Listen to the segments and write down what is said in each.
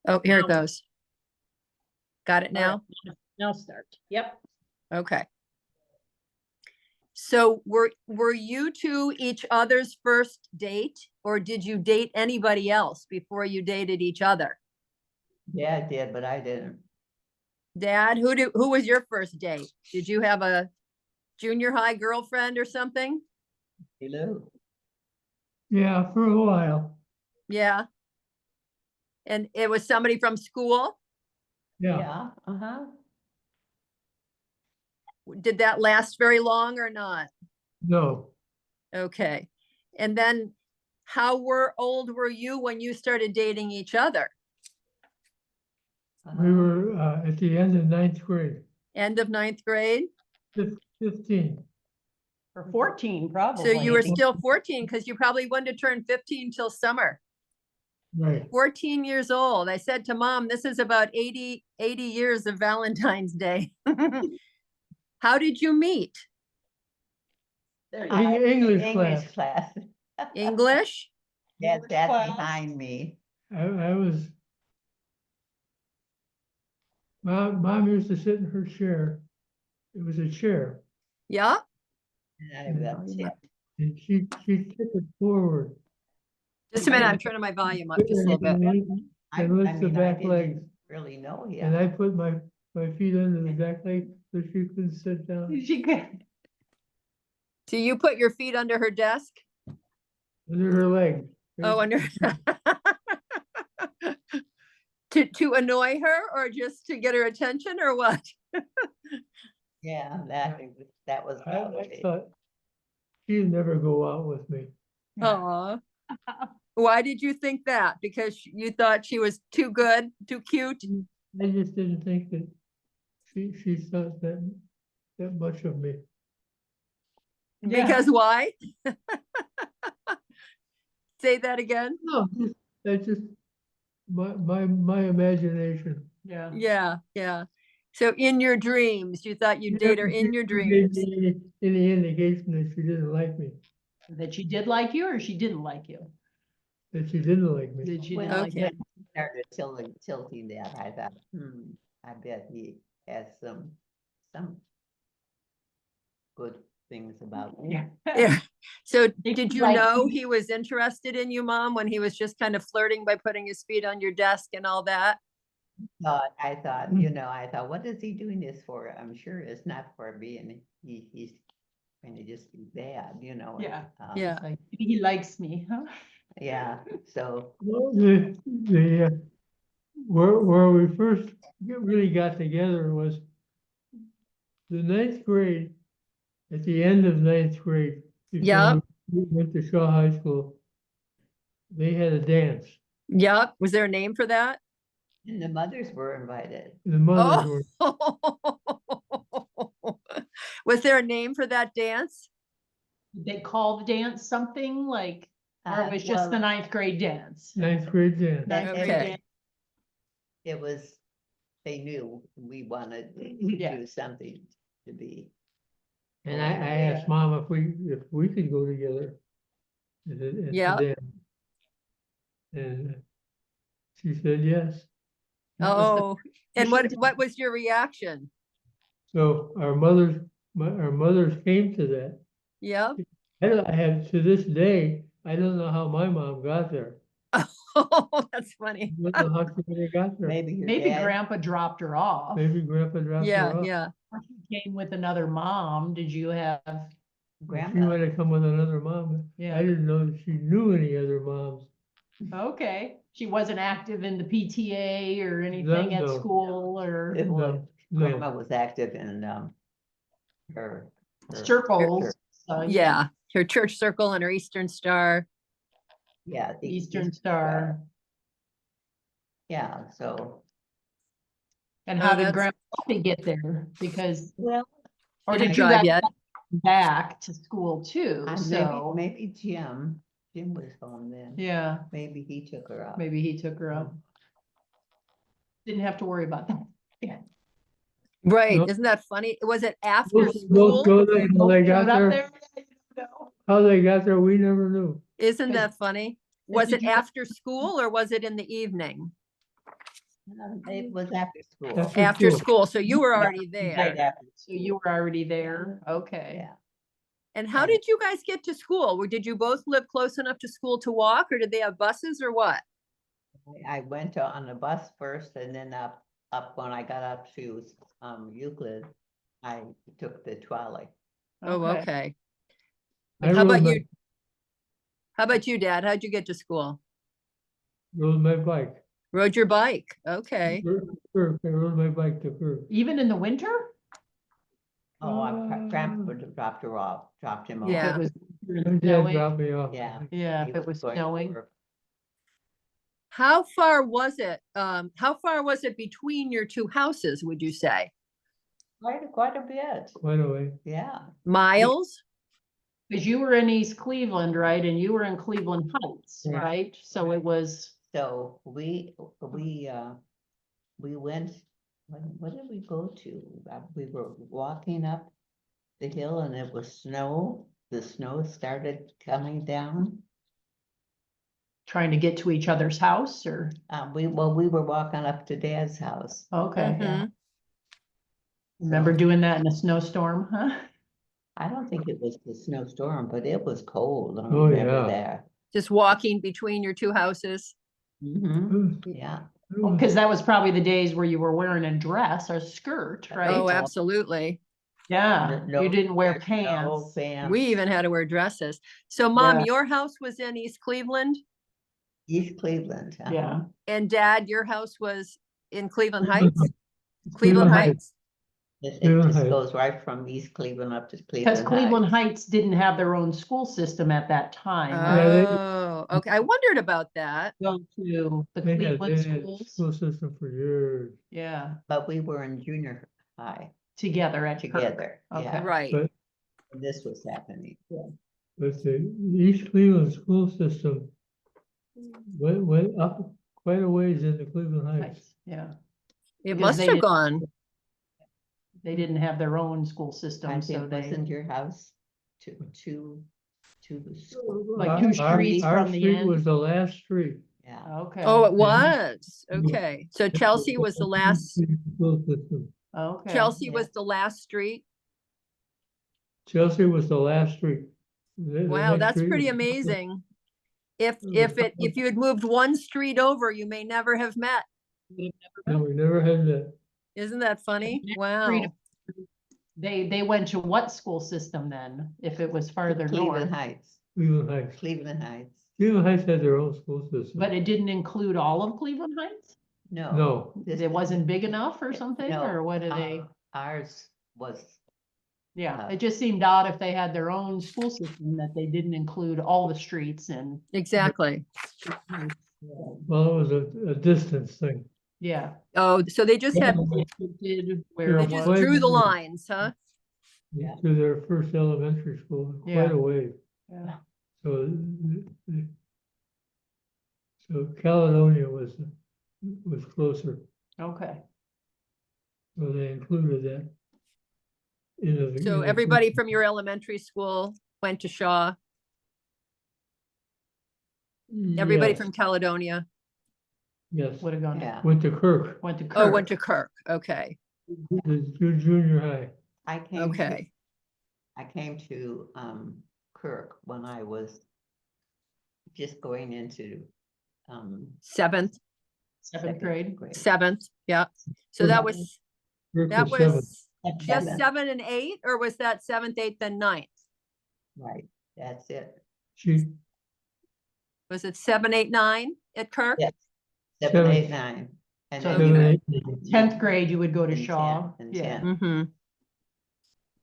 Oh, here it goes. Got it now? Now start. Yep. Okay. So were you two each other's first date, or did you date anybody else before you dated each other? Dad did, but I didn't. Dad, who was your first date? Did you have a junior high girlfriend or something? Hello. Yeah, for a while. Yeah. And it was somebody from school? Yeah. Yeah, uh-huh. Did that last very long or not? No, Okay. And then how old were you when you started dating each other? we were at the end of ninth grade, End of ninth grade? 15. Or 14, probably. So you were still 14 because you probably wouldn't have turned 15 till summer. Right. 14 years old. I said to Mom, this is about 80 years of Valentine's Day. How did you meet? English class. class. English? Dad English sat class. behind me. I was, mom used to sit in her chair. It was a chair, Yeah. And I was and she took it forward. Just a minute. I'm turning my volume up just a little bit. And lift the back legs. Really know And him. I put my feet under the back leg so she couldn't sit down. She could. So you put your feet under her desk? Under her leg. Oh, under. To annoy her or just to get her attention or what? Yeah, that was I about it. thought she'd never go out with me. Aw. Why did you think that? Because you thought she was too good, too cute? I just didn't think that she thought that much of me. Because why? Say that again. No, that's just my imagination. Yeah. Yeah, yeah. So in your dreams, you thought you'd date her in your She gave dreams. me any indication that she didn't like me, That she did like you or she didn't like you? that she didn't like me. Did she When didn't like Okay. you? started tilting that, I thought, I bet he has some good things about me. Yeah. Yeah. So If did you you like know me- he was interested in you, Mom, when he was just kind of flirting by putting his feet on your desk and all that? I thought, I thought, what is he doing this for? I'm sure it's not for me, and he's going to just be bad, Yeah. Yeah. It's like, he likes me, huh? Yeah, so, Well, where we first really got together was the ninth grade. At the end of ninth grade, before Yep. we went to Shaw High School, they had a dance. Yep. Was there a name for that? and the mothers were invited. The mothers were. Oh. Was there a name for that dance? Did they call the dance something like, or it was just the Well, ninth grade dance? Ninth grade dance. Ninth Okay. grade dance. It was, they knew we wanted to Yeah. do something to be. And I asked Mom if we could go together. At the Yeah. dance. And she said yes. That was the- Oh, and what was your reaction? So our mothers came to that. Yep. I have, to this day, I don't know how my mom got there. Oh, that's funny. I don't know how she really got there. Maybe your Maybe dad. grandpa dropped her off. Maybe Grandpa dropped Yeah, her off. yeah. Or she came with another mom. Did you have? She Grandpa. might have come with another mom. Yeah. I didn't know that she knew any other moms. Okay, she wasn't active in the PTA or anything at No. school or It was, No. Grandma was active in, her. circles. Yeah. Her church circle and her Eastern Star. Yeah. the Eastern Star. Yeah, so, And Oh, how did that's- grandpa get there? Because, well, or Did did it you drive guys yet? come back to school too? maybe, So, maybe Jim was home then. yeah, Maybe he took her out. maybe he took her up. Didn't have to worry about that. Yeah. Right. Nope. Isn't that funny? Was it after Those school? children, how they got Showed up there, there? No. how they got there, we never knew. Isn't that funny? Was Did it you- after school or was it in the evening? It was after school. After school. school, so you were Yeah, already Right there. after, So you were already there? Okay. yeah. And how Yeah. did you guys get to school? Did you both live close enough to school to walk, or did they have buses or what? I went on the bus first and then up when I got up to, Euclid, I took the trolley. Oh, okay. I How rode about my- you? How about you, Dad? How'd you get to school? Rode my bike. Rode your bike? Okay. Kirk, I rode my bike to Kirk. Even in the winter? Oh, I dropped her off, dropped him off. Yeah. If it was My dad snowing? dropped me off. Yeah. Yeah, He if it was going to snowing. work. How far was it? How far was it between your two houses, would you say? Quite a bit, Quite a way. yeah. Miles? Because you were in East Cleveland, right? And you were in Cleveland Heights, Yeah. right? So it was, So we went, what did we go to? We were walking up the hill and it was snow. The snow started coming down. trying to get to each other's house or, We were walking up to Dad's house. okay. Mhm. Remember doing that in a snowstorm, huh? I don't think it was the snowstorm, but it was cold. I Oh, remember yeah. that. Just walking between your two houses? Mhm, yeah. Because that was probably the days where you were wearing a dress or skirt, Oh, right? absolutely. Yeah, No- you didn't wear there's no pants. We even had to wear dresses. So Mom, Yeah. your house was in East Cleveland, East Cleveland. Yeah. and Dad, your house was in Cleveland Cleveland Heights? Cleveland Cleveland Heights. Heights. It Cleveland just Heights. goes right from East Cleveland up to Because Cleveland Cleveland Heights. Heights didn't have their own school system at that time. Yeah, they- Oh, okay. I wondered about that. Go to the They had Cleveland a schools, school system for years, yeah, But we were in junior high together at Kirk. together, Okay. yeah. Right. but, This was happening. but the East Cleveland school system went up quite a ways into Cleveland Heights. Heights, yeah. It Because must they have didn't- gone. They didn't have their own school I system, so think they, wasn't your house to the school? Like two streets Our from the street end? was the last street. Yeah, okay. Oh, it Yeah. was. Yeah. Okay. So Chelsea was the last, School system. Okay. Chelsea yeah. was the last street. Chelsea was the last street. The Wow, next that's street pretty was- amazing. If was- if you had moved one street over, you may never have met. No, we never had that. Isn't that funny? next Wow. street They went to what school system then, if it was farther Cleveland north? Heights, Cleveland Heights. Cleveland Heights. Cleveland Heights had their own school system. But it didn't include all of Cleveland Heights? No. No, this- It wasn't big enough or something, no, or what do they? Ours was, Yeah, it just seemed odd if they had their own school system that they didn't include all the streets and. Exactly. well, it was a distance thing. Yeah. Oh, so they just had, Did where they it just was. drew the lines, huh? Yeah. To their first elementary school, Yeah. quite a way. Yeah. So, so Caledonia was closer, Okay, so they included that. So everybody from your elementary school went to Shaw, everybody Yes, from Caledonia. yes, would have gone, yeah. went to Kirk, went to Kirk. Oh, went to Kirk. Okay, the junior high. I came to, okay. I came to, Kirk when I was just going into, Seventh, Seventh grade. seventh, yeah. So that was, Kirk that seven. was just Seventh. 7 and 8, or was that 7th, 8th, and 9th? Right, that's it. She, Was it 7, 8, 9 at Kirk? Yeah. Seven. 7, 8, 9. And So then seven, Okay. eight, nine. 10th grade, you would go to And 10, Shaw. and Yeah. 10. Mm-hmm.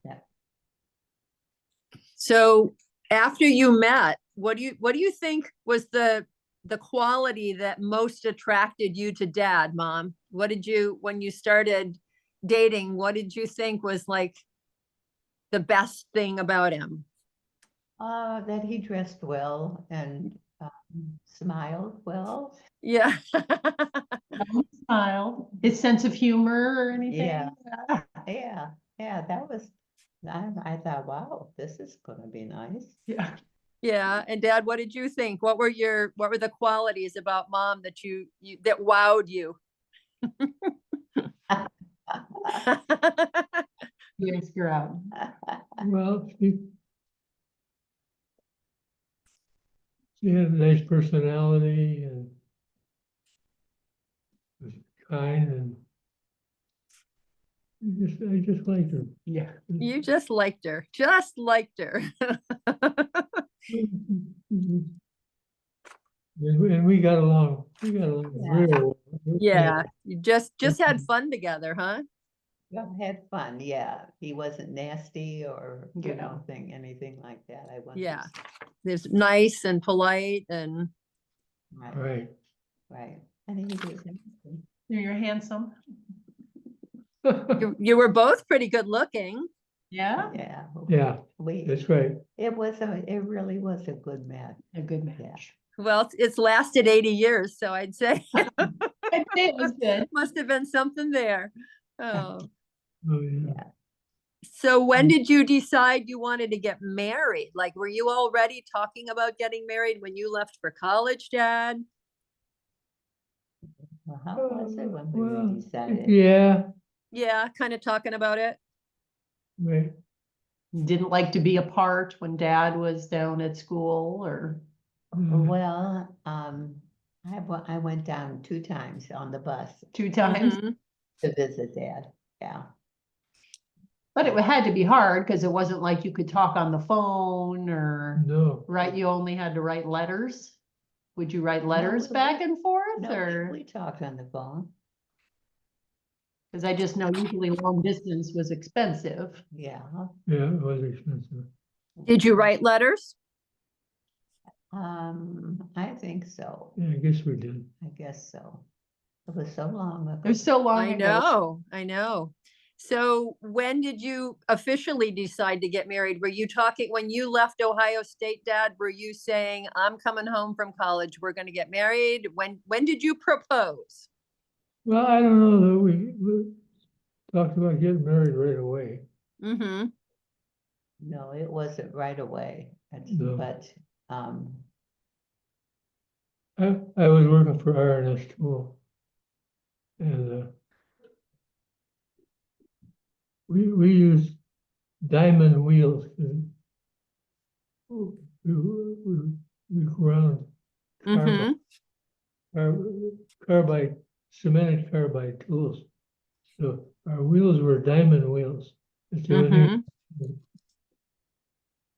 Yeah. So after you met, what do you think was the quality that most attracted you to Dad, Mom? What did you, when you started dating, what did you think was like the best thing about him? That he dressed well and smiled well. Yeah. Smiled. His sense of humor or anything? Yeah. Yeah, that was, I thought, wow, this is gonna be nice. Yeah. Yeah, and Dad, what did you think? What were the qualities about Mom that that wowed you? You ask her out. Well, she had a nice personality and was kind, and I just liked her. Yeah. You just liked her, just liked her. And we got along. We got along Yeah. real well. Yeah, you just had fun together, huh? Well, had fun, yeah. He wasn't nasty or, you Yeah. know, anything like that. I wouldn't. Yeah. There's nice and polite and Right, Right. right. And he was handsome. You're handsome. you were both pretty good looking. Yeah. Yeah. Yeah, We, that's right. it really was a good match. A good match. Well, it's lasted 80 years, so I'd say I'd say it was good. must have been something there. Oh. Oh, yeah. Yeah. So when did you decide you wanted to get married? Like, were you already talking about getting married when you left for college, Dad? Well, how was it when Well, we decided? yeah, Yeah, kind of talking about it. right. Didn't like to be apart when Dad was down at school or Well, I went down 2 times on the bus 2 times. Mhm. to visit Dad. Yeah. But it had to be hard because it wasn't like you could talk on the phone or, No, right? You only had to write letters. Would you write letters we- back and forth No, or? we talked on the phone. Because I just know usually long distance was expensive. Yeah. yeah, it was expensive. Did you write letters? I think so. Yeah, I guess we did. I guess so. It was so long ago. It was so long I ago. know, I know. So when did you officially decide to get married? Were you talking, when you left Ohio State, Dad, were you saying, I'm coming home from college, we're gonna get married? When did you propose? Well, I don't know that we talked about getting married right away. Mm-hmm. No, it wasn't right away, No. but, I was working for R&S Tool. And we used diamond wheels we ground Mm-hmm. carbide, cemented carbide tools. So our wheels were diamond wheels. That's the only thing.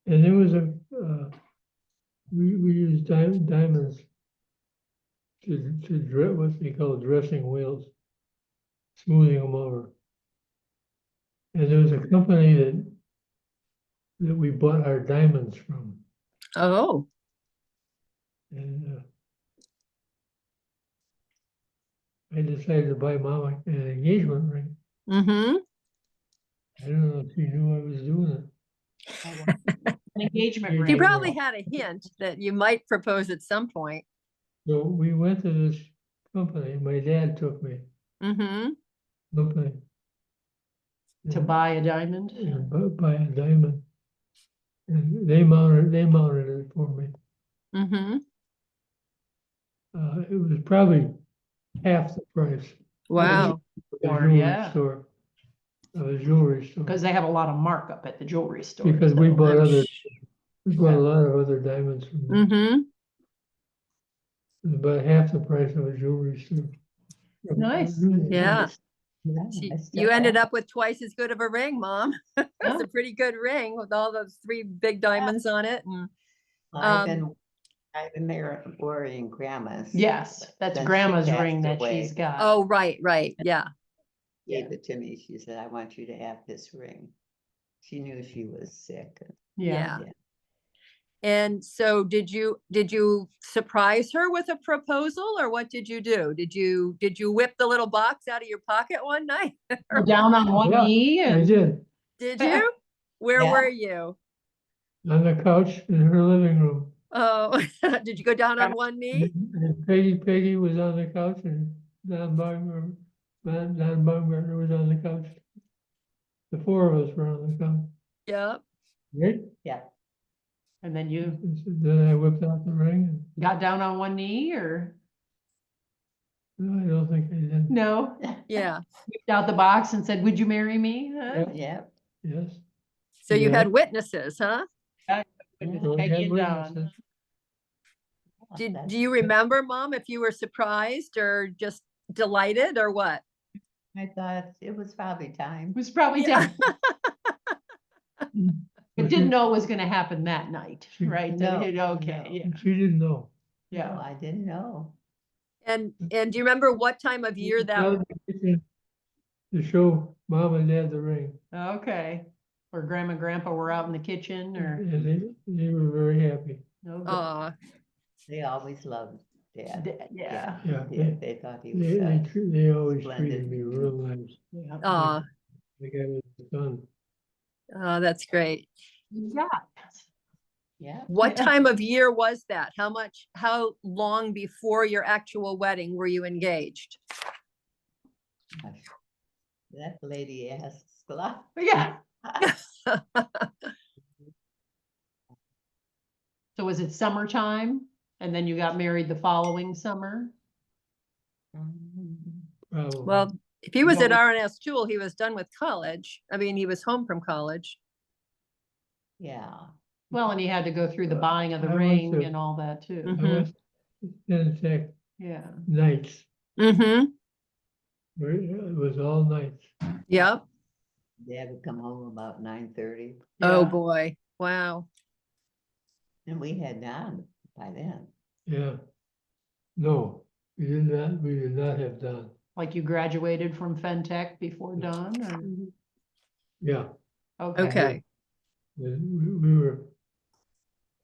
And there was we used diamonds to what they call dressing wheels, smoothing them over. And there was a company that we bought our diamonds from. Oh, And I decided to buy Mama an engagement ring. mm-hmm. I don't know if she knew I was doing it. An engagement She She ring. probably had a hint that you might propose at some point. So we went to this company. My dad took me. Mm-hmm. Company. To buy a diamond. And buy a diamond. And they mounted it for me. Mm-hmm. It was probably half the price. Wow. of a Or, jewelry yeah. store. Of a jewelry store. Because they have a lot of markup at the jewelry store. Because we bought we bought Yeah. a lot of other diamonds from them. Mm-hmm. About half the price of a jewelry store. Nice. Yeah. Yeah, You ended up with twice as good of a ring, Mom. It's Yeah. a pretty good ring with all those 3 big diamonds on it. And I've been there worrying Grandma's. Yes, that's Since she grandma's passed ring that away. she's got. oh, right. Yeah. Gave it to me. She said, I want you to have this ring. She knew she was sick. Yeah. Yeah. And so did you surprise her with a proposal, or what did you do? Did you whip the little box out of your pocket one night? Go down on one Yeah, knee I and did. Did you? Where Yeah. were you? On the couch in her living room. Oh, did you go down on one knee? And Peggy was on the couch and Don Baumgartner was on the couch. The 4 of us were on the couch. Yeah. Right? Yeah. And then you Then I whipped out the ring got down on one knee or and no, I don't think I did. no? Yeah. Whipped out the box and said, would you marry me? Huh? Yep. Yep. Yes. So you Yeah. had witnesses, huh? Goodness, So we Peggy had and Don. witnesses. Do you remember, Mom, if you were surprised or just delighted or what? I thought it was probably time. It was probably Yeah. time, but But didn't she- know it was gonna happen that night, She- right? No, Okay, no. yeah, She didn't know. No, yeah. I didn't know. And do you remember what time of year that? Down in the kitchen To show Mom and Dad the ring. Okay. Or grandma and grandpa were out in the kitchen or, And they were very happy. no, good. They always loved Dad. Yeah, Yeah, They did. They thought he was, they always splendid. treated me real nice. yeah. Like I was a son. Oh, that's great. Yeah. yeah. What Yeah. time of year was that? How long before your actual wedding were you engaged? Gosh, that lady asks a lot. Yeah. So was it summertime? And then you got married the following summer? Probably. Well, if he was at Well- RNS Tool, he was done with college. I mean, he was home from college. Yeah. Well, and he had to go through the buying of the I went ring to- and all that too. I Mhm. went to Tech Yeah. nights. Mm-hmm. It was all nights. Yep. Dad would come home about 9:30 Oh, Yeah. boy. Wow. and we had Don by then. Yeah. No, we did not have Don. Like you graduated from FenTech before Don or? Yeah. Okay. And we were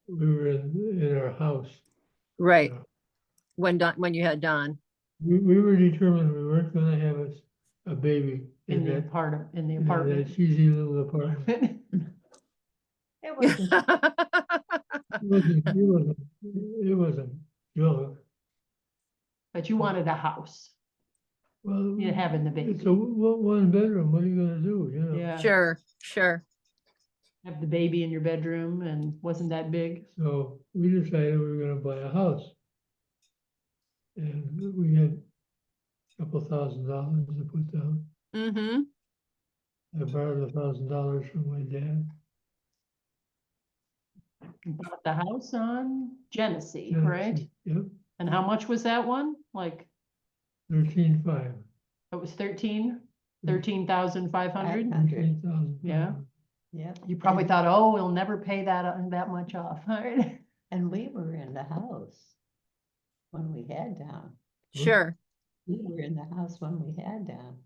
in our house. Right. Yeah. When you had Don. We were determined we weren't gonna have a baby In the that, apartment, in the in that apartment. cheesy little apartment. It was It wasn't junk. But you wanted a house. Well, Yeah, having the it's baby. a one bedroom, what are you gonna do, you know? Yeah. Sure. Have the baby in your bedroom and wasn't that big. So we decided we were gonna buy a house. And we had a couple $1,000 to put down. Mm-hmm. I borrowed $1,000 from my dad. You bought the house on Genesee, right? Yep, And how much was that one? Like, 13,500. it was 13,500? 500. 13,000. Yeah. Yep. You probably thought, oh, we'll never pay that much off, right? And we were in the house when we had Don. Sure. We were in the house when we had Don.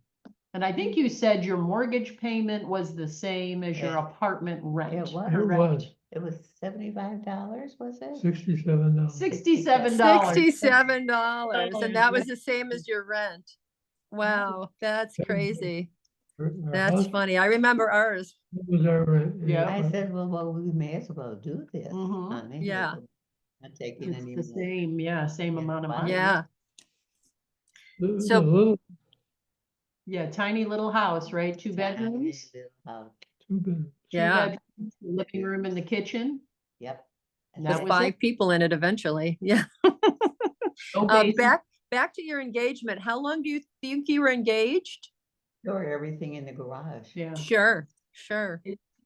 And I think you said your mortgage payment was the same as your Yeah. apartment rent. It was. It correct? was It was $75, was it? $67. $67. $67. And that was the same as your rent. Wow, that's crazy. Our That's house funny. I remember ours. was our rent. Yeah. I said, well, we may as well do this, Mhm. honey. Yeah. Not taking It's any the more. same, yeah, same Yeah, amount of wow. money. Yeah. The So- little Yeah, tiny little house, right? Two Tiny bedrooms? little house. two bedrooms. Two Yeah. bedrooms, living room and the kitchen. Yep. And With that was five it. people in it eventually. Yeah. No basement. Back to your engagement. How long do you think you were engaged? Store everything in the garage. Yeah, Sure.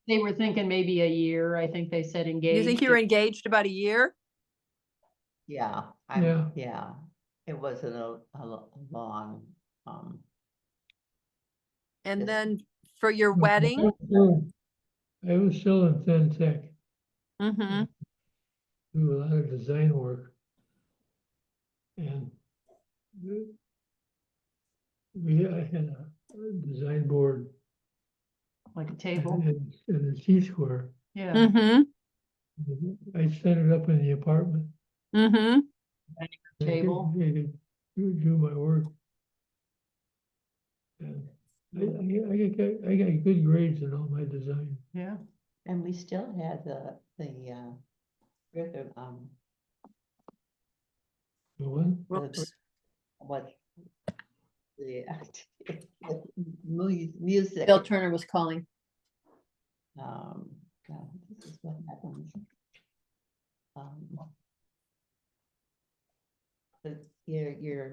they were thinking maybe a year. I think they said engaged. You think you were engaged about a year? Yeah. Yeah. Yeah. It wasn't a long, And Yes. then for your But wedding? I was still in Fen Tech, Mm-hmm. do a lot of design work. And I had a design board Like a table. in the T-square. Yeah. Mm-hmm. I set it up in the apartment. Mm-hmm. Table. I could do my work. And I got good grades in all my design. Yeah. and we still had the The one, Whoops. what? The music. Bill Turner was calling. God, this is what happens. Your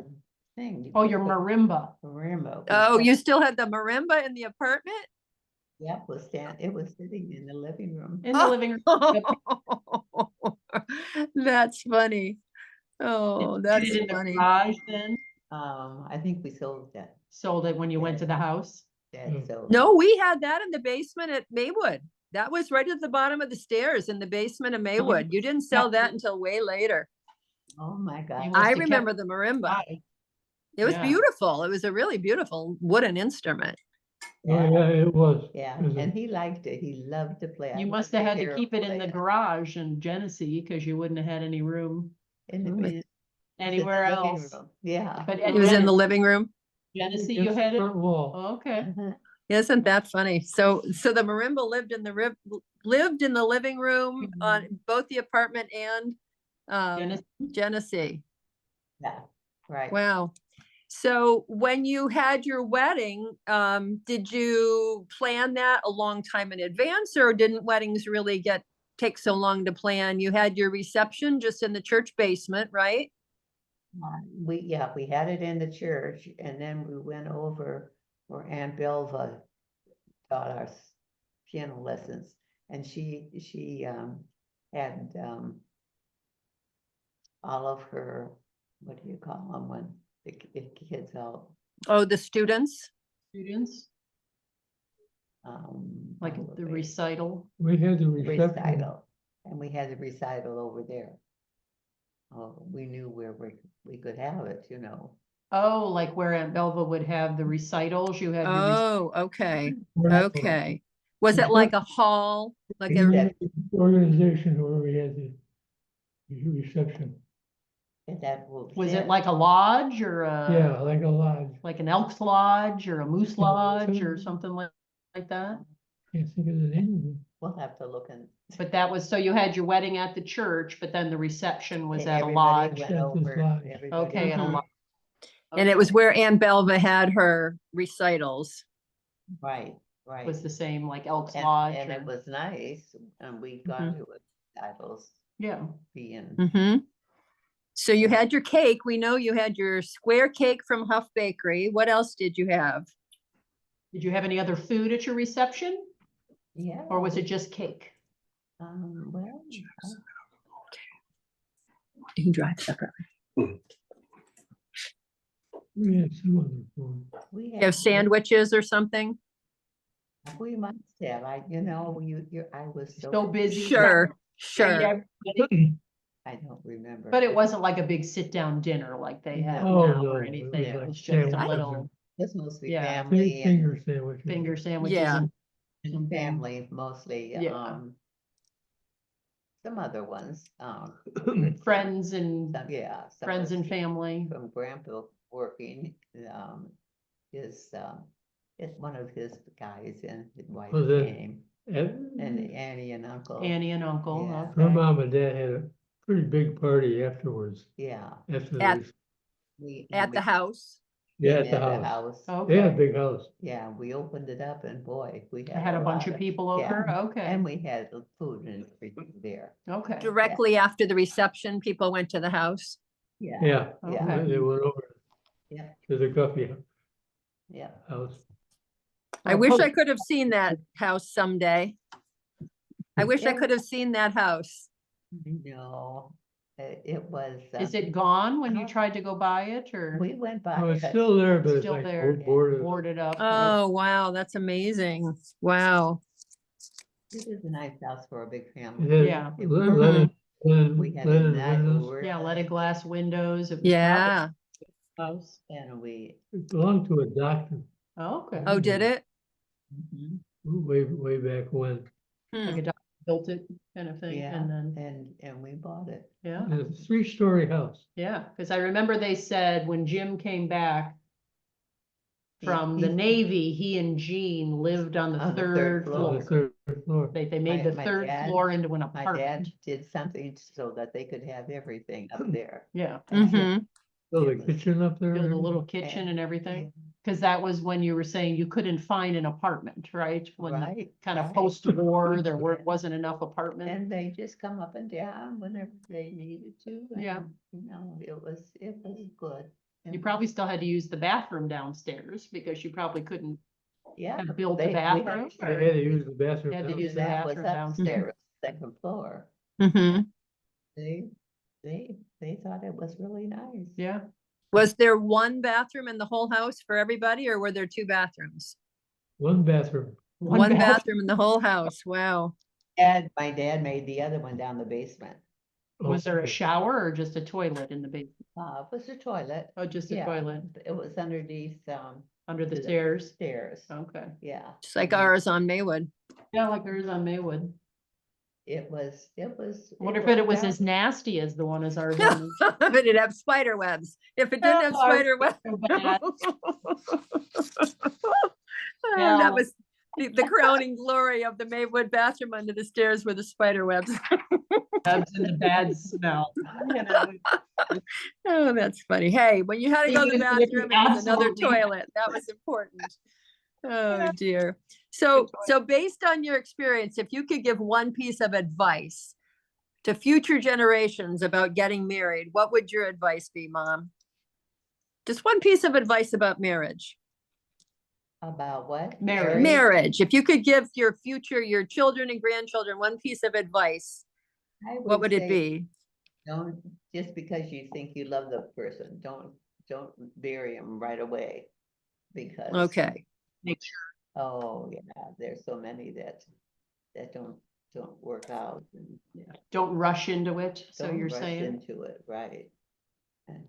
thing. Oh, your marimba. Marimba. Oh, you still had the marimba in the apartment? Yeah, it was sitting in the living room. In the living room. That's funny. Oh, Did that's it in the funny. garage then? I think we sold that. Sold it when you went to the house? That sold. No, we had that in the basement at Maywood. That was right at the bottom of the stairs in the basement of Maywood. You didn't sell that until way later. Oh, my God. must I have kept remember the marimba. Right. It was Yeah. beautiful. It was a really beautiful wooden instrument. Oh, yeah, it was. Yeah, It was a- and he liked it. He loved to play. I You loved must have had to hear him keep it in play the garage in Genesee because you wouldn't have had any room In the, Mm. in- anywhere in the living else. room. Yeah. But It was in the living room. Genesee, you against the had it? front wall. Okay. Isn't that funny? So the marimba lived in the living room on both the apartment and Genesee? Genesee. Yeah, right. Wow. So when you had your wedding, did you plan that a long time in advance, or didn't weddings really take so long to plan? You had your reception just in the church basement, right? We had it in the church, and then we went over where Aunt Belva taught us piano lessons, and she had all of her, what do you call them when the kids out, Oh, the students? Students, like all of the it. recital. We had the reception. Recital, and we had the recital over there. Oh, we knew where we could have it, you know. Oh, like where Aunt Belva would have the recitals, you had your Oh, okay, Right. okay. Was it like a hall? Like We a, had the organization where we had the reception. And that was it like a lodge or Yeah, like a lodge. like an Elks Lodge or a Moose Yeah, Lodge or so- something like that? Can't think of the name of it. We'll have to look and. But that was, so you had your wedding at the church, but then the reception was at a everybody lodge. went At this over, lodge. everybody Okay, at a Mhm. lodge. and it was Okay. where Aunt Belva had her recitals. Right, right. Was the same like Elks And, Lodge. and it or- was nice, and we got Mhm. to it, titles Yeah, being, Mm-hmm. So you had your cake. We know you had your square cake from Huff Bakery. What else did you have? did you have any other food at your reception yeah. or was it just cake? Well, You can drive separately. We had some other food. we You have sandwiches or something? We must have, I was So busy. Sure, Yeah, sure. I don't remember. but it wasn't like a big sit down dinner like they have Oh, now no, or it anything. was It like was just a sandwiches little It's mostly Yeah. family and Finger sandwiches. finger sandwiches. Yeah. and something. family mostly, Yeah. some other ones, Friends and some friends of and family. from Grandpa working, it's one of his guys and his wife Was it- came, And and Annie and Uncle. Annie and uncle. Yeah. her Okay. mom and dad had a pretty big party afterwards. Yeah. After At- the, At the house. yeah, came at the house. They Okay. had a big house. Yeah, we opened it up and boy, we I had a bunch lot of people over. Okay. And we had food and everything there. Okay. Directly after the reception, people went to the house. Yeah, Yeah, Okay. they went over yeah, to the coffee yeah. house. I wish I could have seen that house someday. I wish I Yeah. could have seen that house. No, it was. Is it gone when you Uh-huh. tried to go buy it or We went by. Oh, it's it. still there, but it's still like there? boarded. Boarded up? Oh, wow, that's amazing. Wow. It is a nice house for a big It family. had Yeah. Lennon We had a Lennon nice windows. Yeah, leaded glass windows. It was Yeah. probably house. And we. It belonged to a doctor Oh, okay. Oh, did it? way back when. Like Hmm. a doctor built it kind of thing. Yeah, And then, and we bought it. yeah, It's a 3-story house. yeah. Because I remember they said when Jim came back from the he- Navy, he and Jean lived on the On the third third floor. On the third floor. They made the My third dad- floor into an My dad apartment. did something so that they could have everything up there. Yeah. Mhm. Built a It was- kitchen up there. Built a and little kitchen and everything. Cause that was when you were saying you couldn't find an apartment, right? When Right, kind of right. post-war, there wasn't enough apartments. And they just come up and down whenever they needed to. Yeah. and, You know, it was good. You And, probably still had to use the bathroom downstairs because you probably couldn't yeah. have built a we had bathroom. to I had to use the bathroom. Had to use downstairs. the That was bathroom downstairs. upstairs, second floor. hmm They, they thought it was really nice. Yeah, Was there one bathroom in the whole house for everybody, or were there two bathrooms? One bathroom. One bathroom in the whole house. Wow. And my dad made the other one down the basement. Was there a Okay. shower or just a toilet in the basement? It was a toilet. Oh, just a Yeah, toilet It was underneath, under the the stairs? stairs. Okay. Yeah. Just like ours on Maywood. Yeah, like ours on Maywood. It was. I wonder if it worked was out. as nasty as the one as ours. on But it'd have spider webs. If it didn't have Oh, ours spider webs. so bad. That Yeah. was the crowning glory of the Maywood bathroom under the stairs were the spider webs. Webs and the bad smell. You know, Oh, that's funny. Hey, when you had to go to the Even if you bathroom, it was another absolutely- toilet. That was important. Oh, Yeah. dear. So, Good so based on your experience, if you could give one piece of advice to future generations about getting married, what would your advice be, Mom? Just one piece of advice about marriage. About what? Marriage. Marriage. If you could give your future, your children and grandchildren one piece of advice, I what would it say, be? Don't, just because you think you love the person, don't bury them right away. Because. Okay. Make sure. Oh, yeah, there's so many that don't work out. And Yeah. Don't rush into it, so don't you're rush saying? into it, right? And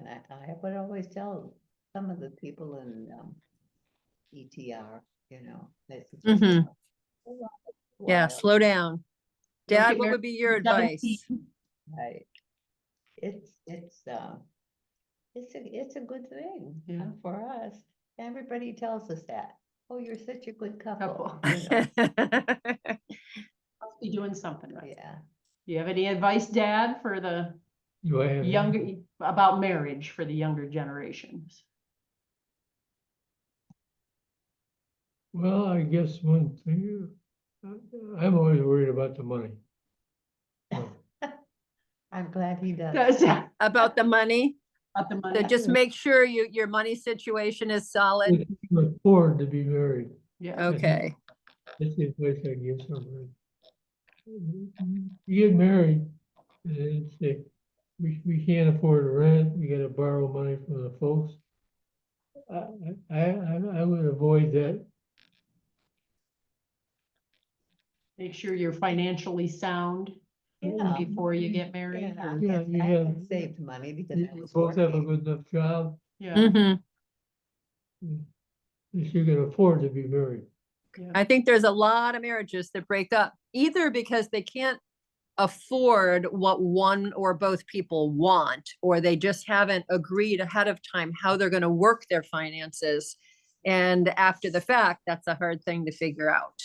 I would always tell some of the people in ETR, you know. they said, "Just Mhm. hold on a Yeah, while." slow down. Don't Dad, get what married would be your at advice? 17. Right. It's a good thing Yeah. for us. Everybody tells us that. Oh, you're such a good couple. Couple. You know? Must be doing something right. Yeah. Do you have any advice, Dad, for the Do I have? younger, about marriage for the younger generations? Well, I guess one thing, I'm always worried about the money. I'm glad he does. Does that- About the money? About the So money? just make sure your money situation is solid. If you can afford to be married, Yeah, Okay. that's the advice I give somebody. You get married, and then say, we can't afford rent, we gotta borrow money from the folks. I would avoid that. make sure you're financially sound Yeah. before you get married. Yeah, or- Yeah, I you had have- saved money because I You was both have a working. good enough job, Yeah, Mhm. if you can afford to be married. I think there's a lot of marriages that break up either because they can't afford what one or both people want, or they just haven't agreed ahead of time how they're going to work their finances. And after the fact, that's a hard thing to figure out.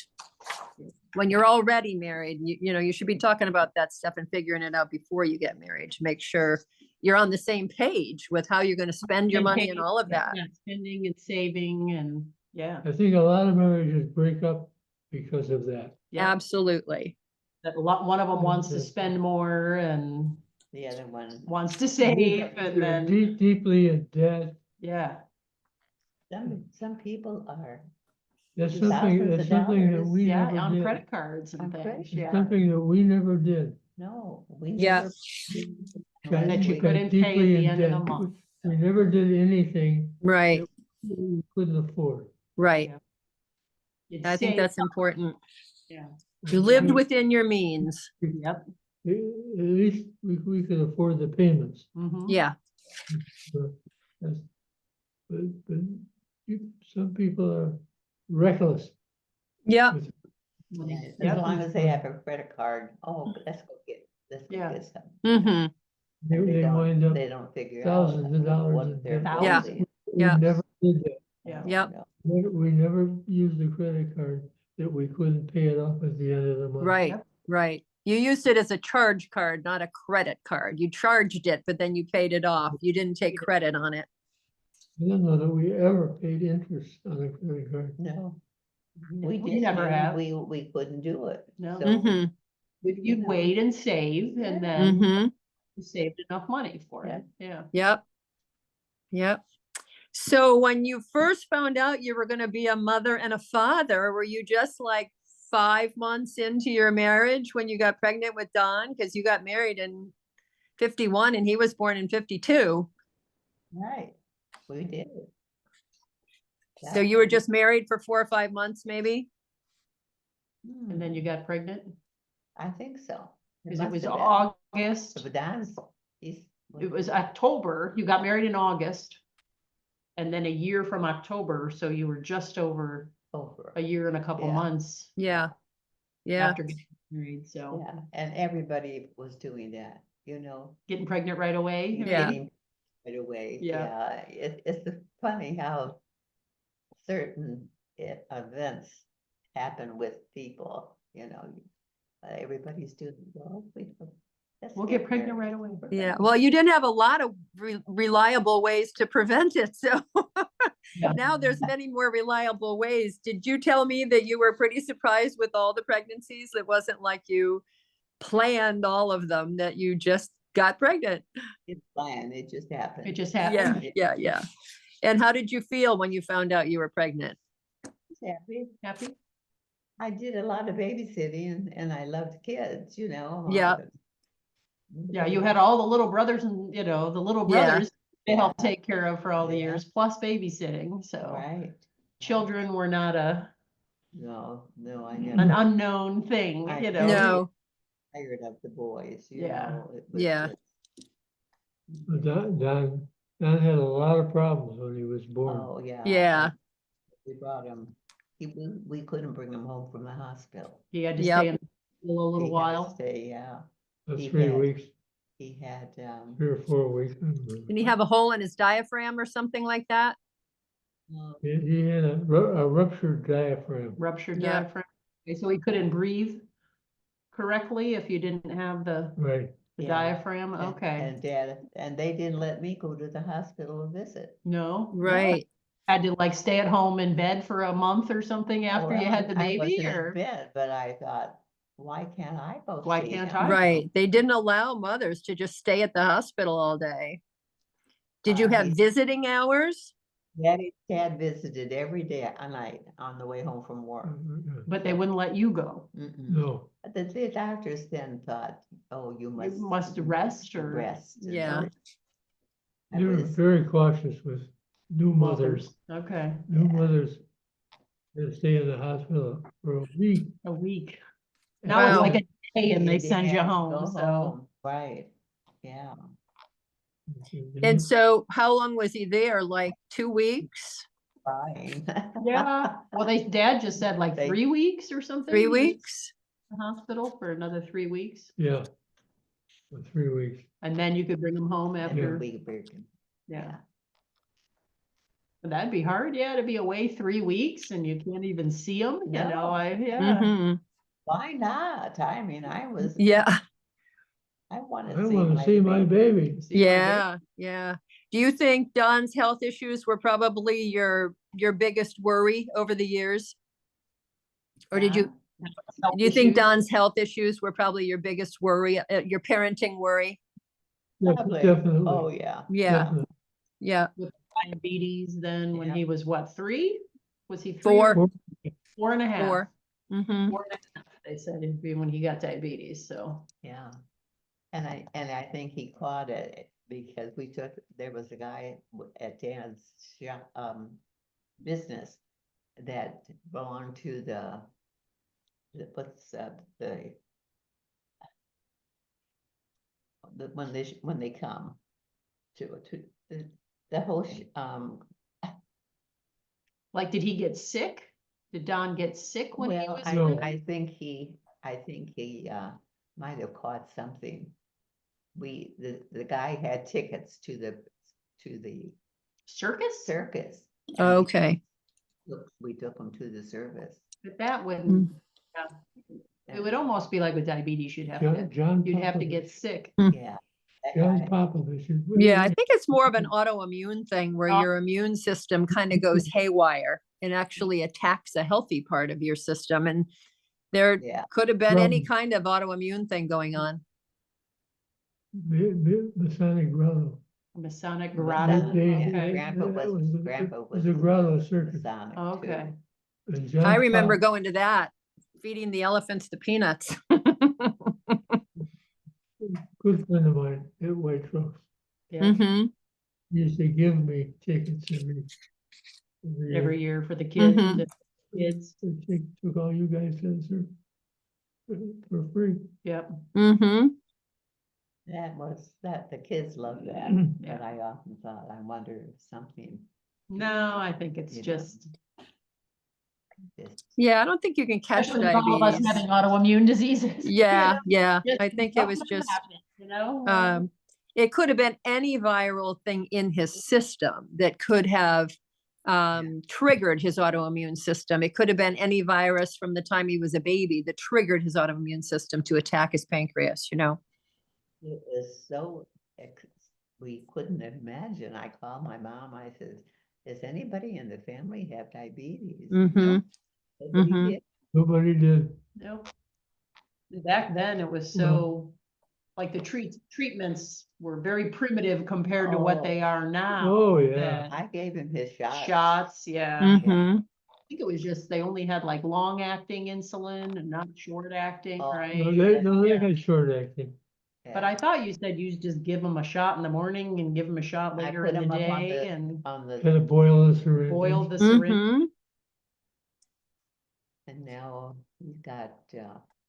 When you're already married, you know, you should be talking about that stuff and figuring it out before you get married to make sure you're on the same page with how you're going to spend your And money pay- and all of that. yeah, spending and saving and, yeah, I think a lot of marriages break up because of that. yeah. Absolutely. That one of them wants to Mhm. spend more and The other one, wants to save and They're then, deeply in debt. yeah. some people are. That's Thousands something, of that's something that dollars. we Yeah, never on did. credit cards On and credit things, It's yeah. something that we never did. No, we Yeah. never. Got- That you we- got couldn't pay at deeply the in end of the debt. month. We never did anything Right. we couldn't afford. Right. You'd I think save that's up, important. Yeah, You lived within your means. yep. At least we could afford the payments. Mhm. Yeah. But some people are reckless. Yeah. with- Yeah, As Yep. long as they have a credit card, oh, let's go Yeah. get some. hmm They wind up They don't figure out. thousands of dollars what in they're debt. Yeah. building. We Yeah. never did that. Yeah. Yep. We never used a credit card that we couldn't pay it off at the end of the month. Right. Yep. Right. You used it as a charge card, not a credit card. You charged it, but then you paid it off. You didn't take credit on it. I didn't know that we ever paid interest on a credit card. No, We we never didn't, have. we couldn't do it. No. So, Mhm, You'd wait and save and Yeah. then mhm, you saved enough money for it. Yeah. yep. Yep. So when you first found out you were gonna be a mother and a father, were you just like 5 months into your marriage when you got pregnant with Don? Because you got married in 51 and he was born in 52. right, we did. So you were just married for 4 or 5 months, maybe? And then you got pregnant? I think so. Because it must was have been. August. But Don's, he's. It was October. You got married in August. And then a year from October, so you were just over Over. a year and a couple Yeah. months Yeah. Yeah. after getting married, so Yeah, and everybody was doing that, you know. getting pregnant right away. you Yeah. mean? Right away, Yeah. yeah, it's funny how certain events happen with people, you know. Everybody's doing, well, let's We'll get pregnant married. right away. Yeah. Well, you didn't have a lot of reliable ways to prevent it. So Yeah. now there's many more reliable ways. Did you tell me that you were pretty surprised with all the pregnancies? It wasn't like you planned all of them, that you just got pregnant. It's planned, it just happened. It just Yeah, happened. yeah, yeah. And how did you feel when you found out you were pregnant? Happy. Happy? I did a lot of babysitting and I loved kids, you know. Yeah. Yeah, you had all the little brothers and, the little Yeah. brothers to help take care of for all the Yeah. years, plus babysitting, so Right. children were not No, I an never unknown thing, I- No. tired of the boys, you Yeah. know. It was Yeah. just- But Don had a lot of problems when he was born. Oh, yeah. Yeah. We brought him, we couldn't bring him home from the hospital. he had to Yep. stay in a He little had to while. stay, yeah. That's He 3 had- weeks, He had, 3 or 4 weeks. I don't remember. Didn't he have a hole in his diaphragm or something like that? He had a ruptured diaphragm. Ruptured Yeah. diaphragm. Okay, so he couldn't breathe correctly if you didn't have the Right. the Yeah. diaphragm, and- okay. And Dad, and they didn't let me go to the hospital to visit. No, Right. had to like stay at home in bed for a month or something after you Well, had the I baby, wasn't in or bed, but I thought, why can't I go Why see can't him? I? Right. They didn't allow mothers to just stay at the hospital all day. Did you have He's- visiting hours? Dad visited every day on the way home from work. but they wouldn't let you go. Mm-mm. No, The doctors then thought, oh, you You must. must rest or Rest. and Yeah. I they were was- very cautious with new mothers. Okay, New Yeah. mothers that stay in the hospital for a week. a week. Now it's Wow. like a day and they You send you had to home, go so. home, right, yeah. And so how long was he there? Like 2 weeks? Fine. Yeah, well, dad just said like They- 3 weeks or something. 3 He was weeks? in the hospital for another 3 weeks, Yeah, for 3 weeks. and then you could bring him home And after, we break him, yeah. That'd be hard, yeah, to be away 3 weeks and you can't even see him, No. yeah. Mhm. Why not? I mean, Yeah, I wanna I see want to see my baby. See my baby. yeah, yeah. Do you think Don's health issues were probably your biggest worry over the years? Or do you think Issues. Don's health issues were probably your biggest worry, your parenting worry? Probably. Definitely. Oh, yeah. Yeah, Definitely. yeah. With diabetes then when Yeah. he was what, 3? Was he 3? 4, 4.5. 4. Mhm. 4.5, they said it'd be when he got diabetes, so. Yeah. And I think he caught it because there was a guy at Dan's shop, business that belonged to when they come to the whole, Like, did he get sick? Did Don get sick when he well, was? No. I think he might have caught something. The guy had tickets to the Circus? circus. and Oh, Okay. we took him to the service. But that wouldn't, Mm. it would almost be like with diabetes, you'd have John, to, John you'd have to Popovich. get sick. Yeah, John Popovich. Yeah, I think it's more of an autoimmune thing where Uh, your immune system kind of goes haywire and actually attacks a healthy part of your system. And there Yeah. could have been any From- kind of autoimmune thing going on. Masonic grotto. Masonic Masonic, grotto. yeah. Okay. Grandpa That was- the- Grandpa it was a grotto circus. Masonic too. Okay. And John I remember Pop- going to that, feeding the elephants the peanuts. Good friend of mine at White Trucks, Yeah. Hmm. he used to give me tickets every Every year for the kids. Mhm. the Kids. Took all you guys to, sir, for free. Yep. Hmm. The kids loved that, Yeah. but I often thought, I wonder if something No, I think it's You know. just, just, Yeah, I don't think you can catch especially with all of us diabetes. having autoimmune diseases. you Yeah, know, yeah. just I think it was something just, happened, You know? it could have been any viral thing in his system that could have triggered his autoimmune system. It could have been any virus from the time he was a baby that triggered his autoimmune system to attack his pancreas, you know? it was so, we couldn't imagine. I called my mom, I says, does anybody in the family have diabetes? Mhm. Nobody Mhm. did. Nobody did. No. Back then, it was so, like the treatments were very primitive compared to what they are now. Oh, yeah. that I gave him his shot. Shots, yeah. Mhm. I think it was just, they only had like long acting insulin and not short acting, Oh. right? No, they Yeah. had short acting. But I thought you said you just give them a shot in the morning and give them a shot I later put in the him up on day and Had to boil the syringe. boil the syringe Mhm. and now he's got,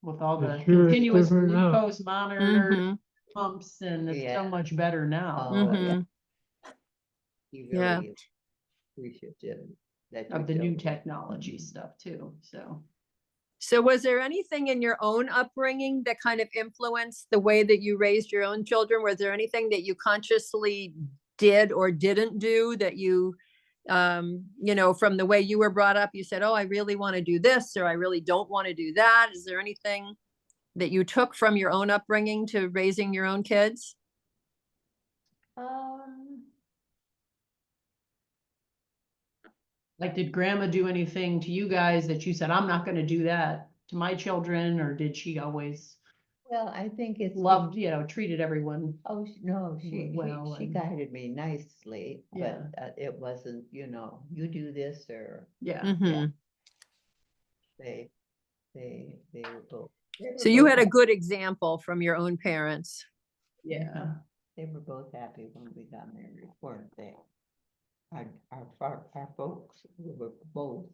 with all the It's sure it's continuous different now. glucose monitor Mhm. pumps, and it's so Yeah. much better now. Oh, yeah. Mhm. he Yeah. really appreciative that Of the you new took- technology stuff too, so. So was there anything in your own upbringing that kind of influenced the way that you raised your own children? Was there anything that you consciously did or didn't do that you, from the way you were brought up, you said, oh, I really want to do this, or I really don't want to do that? Is there anything that you took from your own upbringing to raising your own kids? Like, did grandma do anything to you guys that you said, I'm not gonna do that to my children, or did she always Well, I think it's. loved, treated everyone? Oh, no, well, she and- guided me nicely, Yeah. but it wasn't, you do this or Yeah, Mhm. they were both. they were So you both had a happy. good example from your own parents. yeah. They were both happy when we got married, weren't they? Our folks were both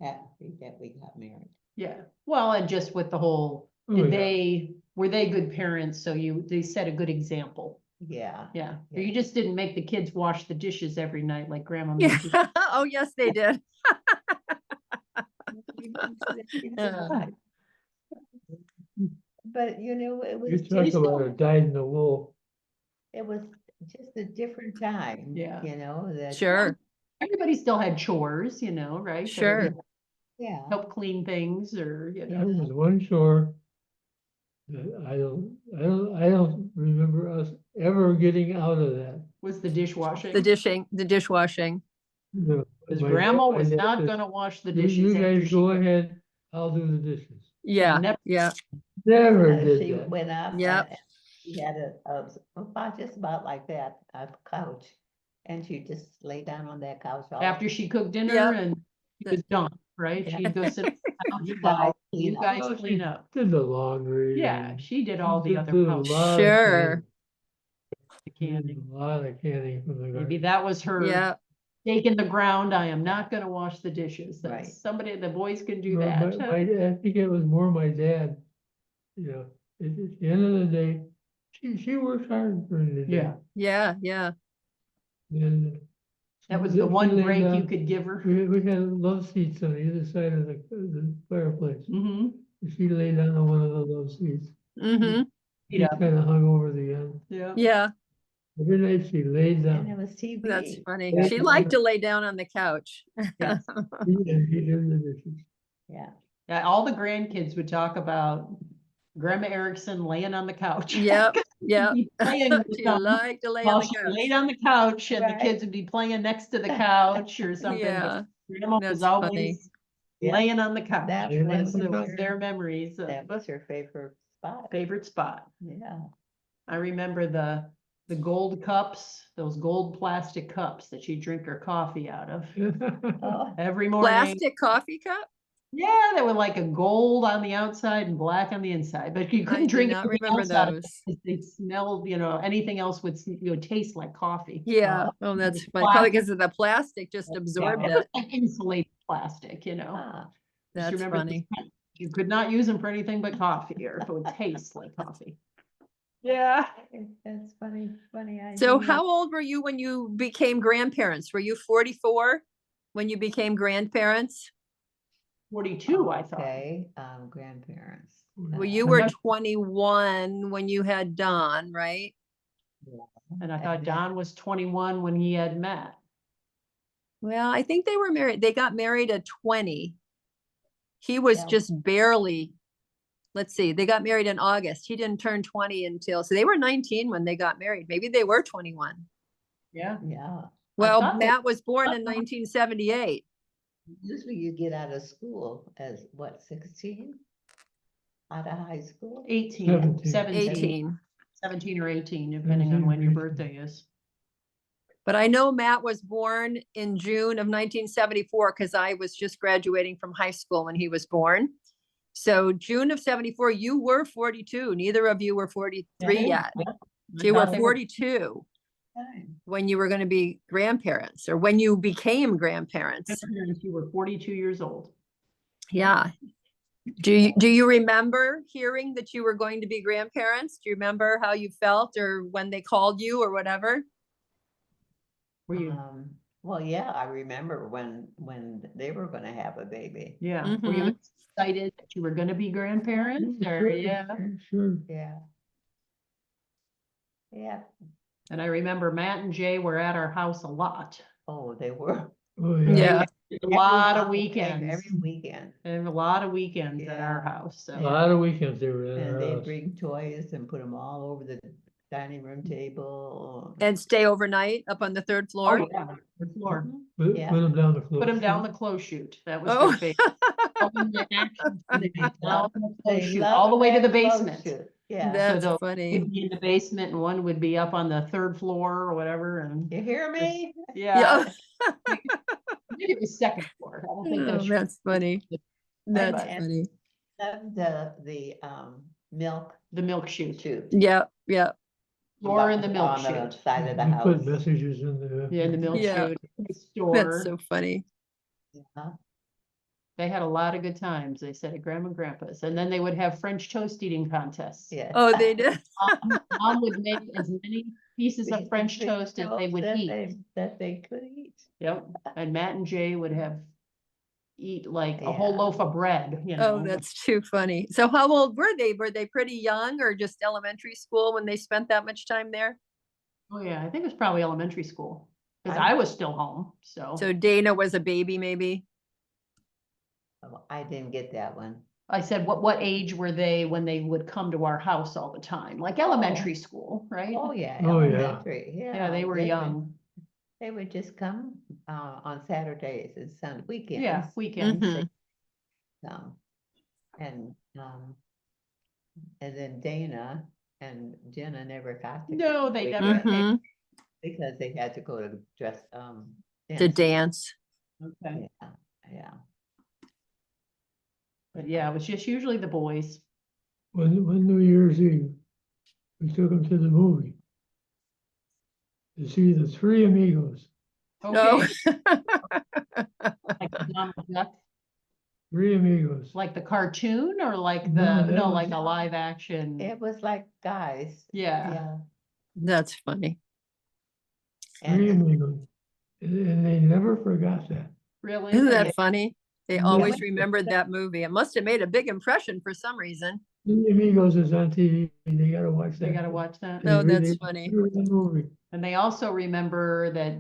happy that we got married. Yeah, well, and just with the whole, Oh, yeah. were they good parents? So they set a good example. Yeah. Yeah, Yeah. you just didn't make the kids wash the dishes every night like grandma Yeah. made you. Oh, yes, they did. But it You was talk just, about a dyed in the wool. it was just a different time. Yeah. That. Sure, Everybody still had chores, right? Sure. Everybody Yeah. help clean things or, There was one chore that I don't remember us ever getting out of that. was the dishwashing. the dishwashing. Because My grandma dad was not says, gonna wash the You dishes. after guys she go cooked." ahead, I'll do the dishes. Yeah, never- yeah. Never She did that. went up. Yep. and She had just about like that, a couch, and she just lay down on that couch. After she cooked dinner Yep. and she was done, right? Yeah. She'd go sit down, You while guys clean you up. guys Well, clean she up. Did the laundry. Yeah, and she did all the did- other did a house lot of Sure. canning. canning. A lot of canning from the Maybe garden. that was her Yeah, stake in the ground. I am not gonna wash the dishes. Right. That's somebody, the boys can do Or that. I think it was more my dad. At the end of the day, she works hard during the day. Yeah, yeah. And that was she the one laid break you down- could give her. We had love seats on either side of the fireplace. Mm-hmm. She lay down on one of the love seats. Mm-hmm. She Yeah. kind of hung over the end. Yeah. Yeah, Every night she laid And it down. was TV. that's funny. Yeah. She liked to lay down on the couch. Yes. And she did the dishes. Yeah. Yeah, all the grandkids would talk about Grandma Erickson laying on the couch. Yep, Yeah. be playing with She them liked to lay on while the she couch. laid on the couch and the Right. kids would be playing next to the couch or something. Yeah, But Grandma was that's funny. always Yeah. laying on the couch. That Laying on That's the that was couch. their memories of That was her favorite spot. favorite spot. Yeah. I remember the gold cups, those gold plastic cups that she'd drink her coffee out of Oh, every morning. Plastic coffee cup? Yeah, they were like a gold on the outside and black on the inside, but you I couldn't do drink not anything remember else out of it those. because they smelled, anything else would, taste like coffee. Yeah, oh, that's funny. Probably because of the plastic just absorbed It was it. like insulated plastic, ah, Just That's remember funny. you could not use them for anything but coffee or if it would taste like coffee. Yeah. that's funny, funny So idea. how old were you when you became grandparents? Were you 44 when you became grandparents? 42, I thought. Okay, grandparents. Well, you I were thought- 21 when you had Dawn, right? And I thought then- Don was 21 when he had Matt. Well, I think they were married. They got married at 20. He was Yeah. just barely, let's see, they got married in August. He didn't turn 20 until, so they were 19 when they got married. Maybe they were 21. Yeah. Yeah, Well, thought they- Matt was born in 1978. usually you get out of school as what, 16? Out of high school? 18, 17. 17, 17 or 18, depending on 17 or when your 18. birthday is. But I know Matt was born in June of 1974 because I was just graduating from high school when he was born. So June of 74, you were 42. Neither of you were 43 yet. I You were thought they 42 Time. when you were going to be grandparents or when you became grandparents. You were 42 years old. Yeah. Do you remember hearing that you were going to be grandparents? Do you remember how you felt or when they called you or whatever? Were you? Well, yeah, I remember when they were gonna have a baby. Yeah. Were you Mhm. excited that you were going to be grandparents? Or yeah. Sure. Yeah. Yeah, And I remember Matt and Jay were at our house a lot. oh, they were. Oh, Yeah. A lot of Every weekends. Every weekend. And a lot of weekends at our Yeah. house. A So lot of weekends they were in And our they house. bring toys and put them all over the dining room table. And stay overnight up on the third floor? oh yeah, the floor. Mhm. Put Yeah. them down the floor. Put them down the clothes chute. That was Oh. their favorite. Down the clothes They chute, love all the way to that the clothes basement. chute. Yeah, That's they'll- funny. Would be in the basement and one would be up on the third floor or whatever. And you hear me? yeah, Yeah. maybe it was second floor. I don't think Oh, that's. that's funny. That's and- funny. Love the milk The milk chute. chute. Yeah, yeah. Floor in the milk On the chute. side of the You put house. messages in there. Yeah, in the milk Yeah. chute. The That's store. so funny. Yeah. They had a lot of good times, they said, at Grandma and Grandpa's. And then they would have French toast eating contests. Yes. Oh, they did. Mom would make as many pieces of French toast as they would that eat. that they could eat. Yep, and Matt and Jay would eat like a whole Yeah. loaf of bread, Oh, that's too funny. So how old were they? Were they pretty young or just elementary school when they spent that much time there? Oh, yeah, I think it was probably elementary school, because I'm- I was still home, so. So Dana was a baby, maybe? Oh, I didn't get that one. I said, what age were they when they would come to our house all the time? Like elementary school, right? Oh, yeah, Oh, yeah. elementary, yeah. Yeah, they were young. They would just come on Saturdays and Sunday weekends. Yeah, weekends. Mhm. Um, and then Dana and Jenna never got to. No, they go never because- Mhm. Because they had to go to dress, To dance. Okay, Yeah, yeah. but yeah, it was just usually the boys. One New Year's Eve, we took them to the movie to see the Three Amigos. No. Okay, like the Donald Duck, Three Amigos. like the cartoon or like No, that like was- a live action? It was like guys. Yeah, Yeah. That's funny. Three And Amigos. And they never forgot that. really? Isn't Yeah. that funny? They Yeah. always remembered that movie. It must have made a big impression for some reason. Three Amigos is on TV, and they gotta watch that. They gotta watch that. No, They that's funny. remember the movie. And they also remember that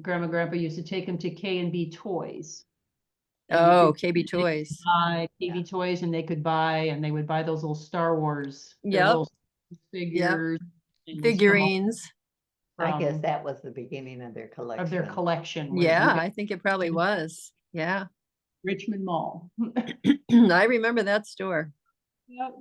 Grandma and Grandpa used to take them to K&B Toys. And you Oh, could- KB Toys. Buy KB Toys and they would buy those little Star Wars. their Yep. little figures. and some Figurines. I guess from- that was the beginning of their collection. Of their collection. was you Yeah, got I think it probably was. Yeah. Richmond Mall. I remember that store. Yep.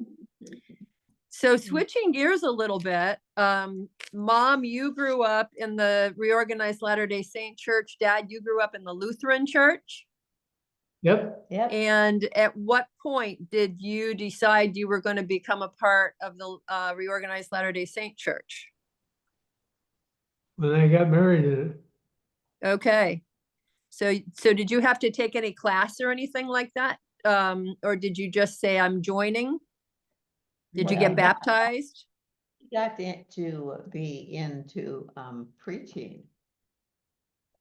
So switching gears a little bit, Mom, you grew up in the Reorganized Latter-day Saint Church. Dad, you grew up in the Lutheran Church. Yep, Yep, And at what point did you decide you were going to become a part of the Reorganized Latter-day Saint Church? when I got married in it, Okay. So did you have to take any class or anything like that? Or did you just say, I'm joining? Did you Well, get baptized? got to be into preaching.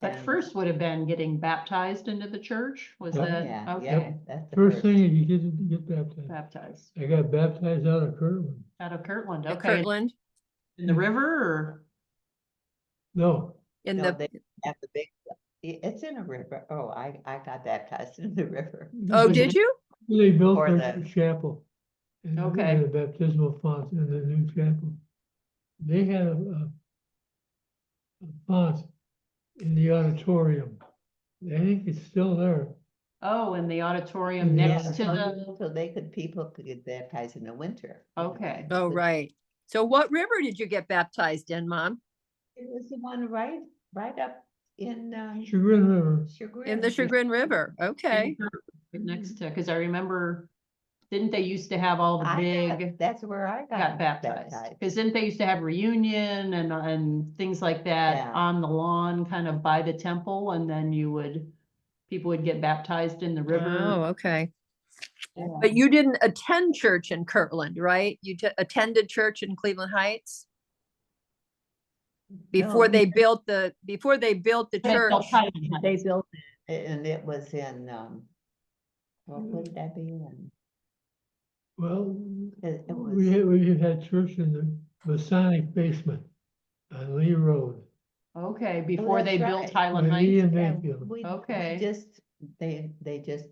But And- first would have been getting baptized into the church, was Yep. that, Yeah, okay, yep, that's the first first. thing you get baptized. baptized I got baptized out of Kirtland. out of Kirtland, At okay, Kirtland? in the river or? No, In No, the, they have the big, it's in a river. Oh, I got baptized in the river. oh, did you? they built Or their the- chapel. And they Okay. had a baptismal font in the new chapel. They had a font in the auditorium. I think it's still there. Oh, in the auditorium Yeah, next to so- the, So people could get baptized in the winter. Okay. Oh, right. So what river did you get baptized in, Mom? It was the one right up in Chagrin River. Chagrin. In the Chagrin River? Okay. right next to, cause I remember, didn't they used to have all the big, That's where I got baptized? Cause didn't they used to have reunion and things like that Yeah. on the lawn, kind of by the temple, and then people would get baptized in the Oh, river. okay. Yeah. But you didn't attend church in Kirtland, right? You attended church in Cleveland Heights? Before they built the church? They built it, and it was in, what would that be in? Well, It we had church in the Masonic basement on Lee Road. Okay, before that's they built right. Highland By Lee Heights, and Yeah, Mayfield. we Okay. just, they just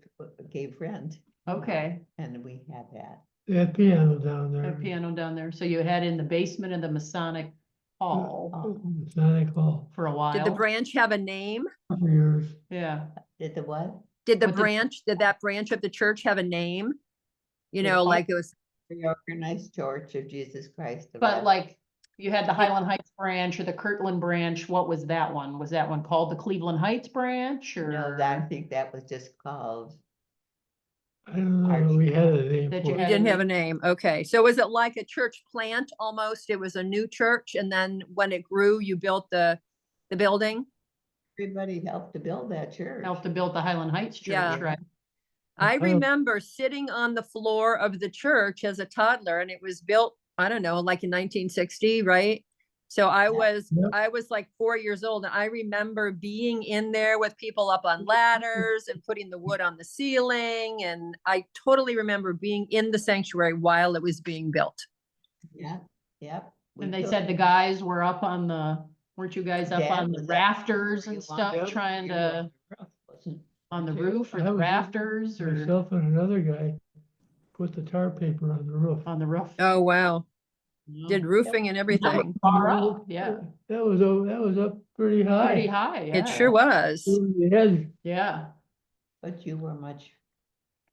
gave rent. okay, And we had that. They had piano down there. a piano down there, so you had in the basement of the Masonic Hall Masonic Hall for a while. Did the branch have a name? for years. Yeah, Did the what? Did What did that branch of the church have a name? You The know, what? like it was, Reorganized Church of Jesus Christ. of but Latter- like, you had the Highland Heights branch or the Kirtland branch, what was that one? Was that one called the Cleveland Heights branch No, or? I think that was just called, I don't know, we had a name That for you you it. had a didn't have a name. Okay. So was it like a church plant almost? It was a new church and then when it grew, you built the building? everybody helped to build that church. Helped to build the Highland Heights Yeah. Church, right? I Oh. remember sitting on the floor of the church as a toddler and it was built, I don't know, like in 1960, right? So I was like 4 years old and I remember being in there with people up on ladders and putting the wood on the ceiling. And I totally remember being in the sanctuary while it was being built. Yeah, yep. we And they built- said the guys were up on weren't you guys up Dad on the was up rafters where and you want- stuff, trying you were to, on the roof, wasn't- on the Yeah, roof or I the was just- rafters or Myself and another guy put the tar paper on the roof. on the roof? Oh, wow. Yeah. Did roofing and That was everything. far up, yeah, That was up pretty high. pretty high, yeah. It sure was. We had, Yeah, But you were much.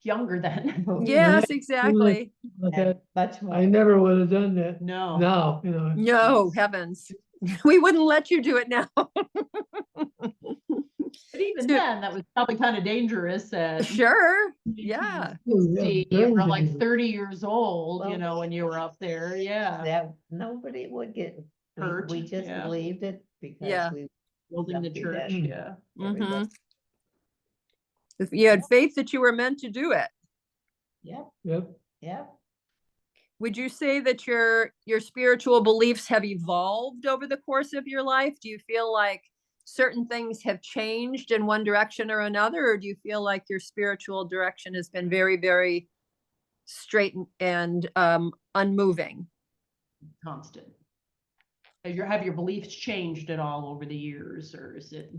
younger then. Yes, exactly. like that. Much more. I never would have done that No, now, you know. No, heavens. We wouldn't let you do it now. but even So- then, that was probably kind of dangerous at. Sure. Yeah. Oh, yeah, See, you were very like dangerous. 30 years old, you Well, know, when you were up there, yeah. That nobody would get Hurt, We just yeah. believed it because Yeah. we. Building the Something church, that- yeah. everybody- If you had faith that you were meant to do it. Yep, Yep, yep. Would you say that your spiritual beliefs have evolved over the course of your life? Do you feel like certain things have changed in one direction or another, or do you feel like your spiritual direction has been very, very straight and unmoving? Constant. Have your beliefs changed at all over the years, or is it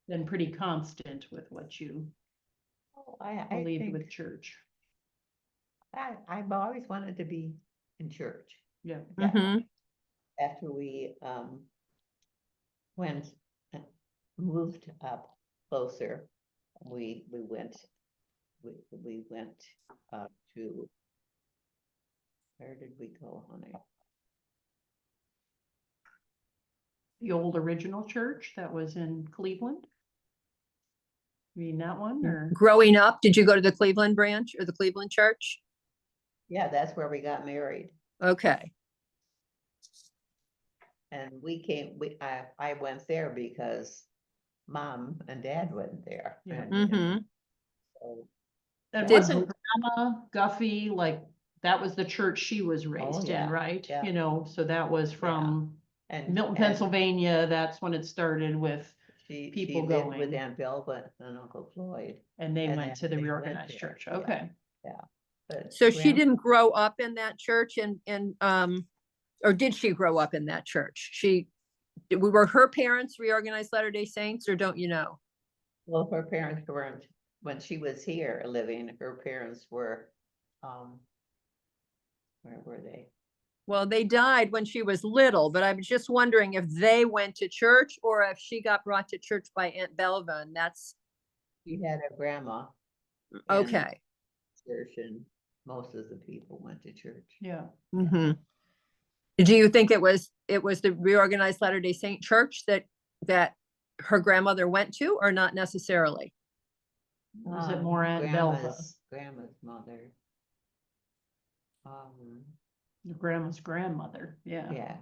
been pretty constant with what you Oh, I believed think with church? I've always wanted to be in church. Yeah. Yeah. Mhm. After we, went, moved up closer, we went, we went, to, where did we go, honey? The old original church that was in Cleveland. You mean that one or? Growing up, did you go to the Cleveland branch or the Cleveland church? Yeah, that's where we got married. Okay. And I went there because Mom and Dad went there. Yeah. And Mhm. so, And Did- wasn't Grandma Guffey, like, that was the church she was raised yeah, in, right? yeah. You know, so that was from and Milton, and Pennsylvania. That's when it started with, She people lived with going. Aunt Belva and Uncle Floyd. and they And went then to the they went reorganized there, church. yeah. Okay. But So she Grandma- didn't grow up in that church and or did she grow up in that church? Were her parents reorganized Latter-day Saints or don't you know? Well, her parents weren't, when she was here living, her parents were, where were they? Well, they died when she was little, but I was just wondering if they went to church or if she got brought to church by Aunt Belva and that's She had a grandma. in okay. Church, and most of the people went to church. Yeah. Hmm. Do you think it was the reorganized Latter-day Saint church that her grandmother went to or not necessarily? Was it more Aunt Belva? Grandma's mother. Your grandma's grandmother. Yeah. Yeah,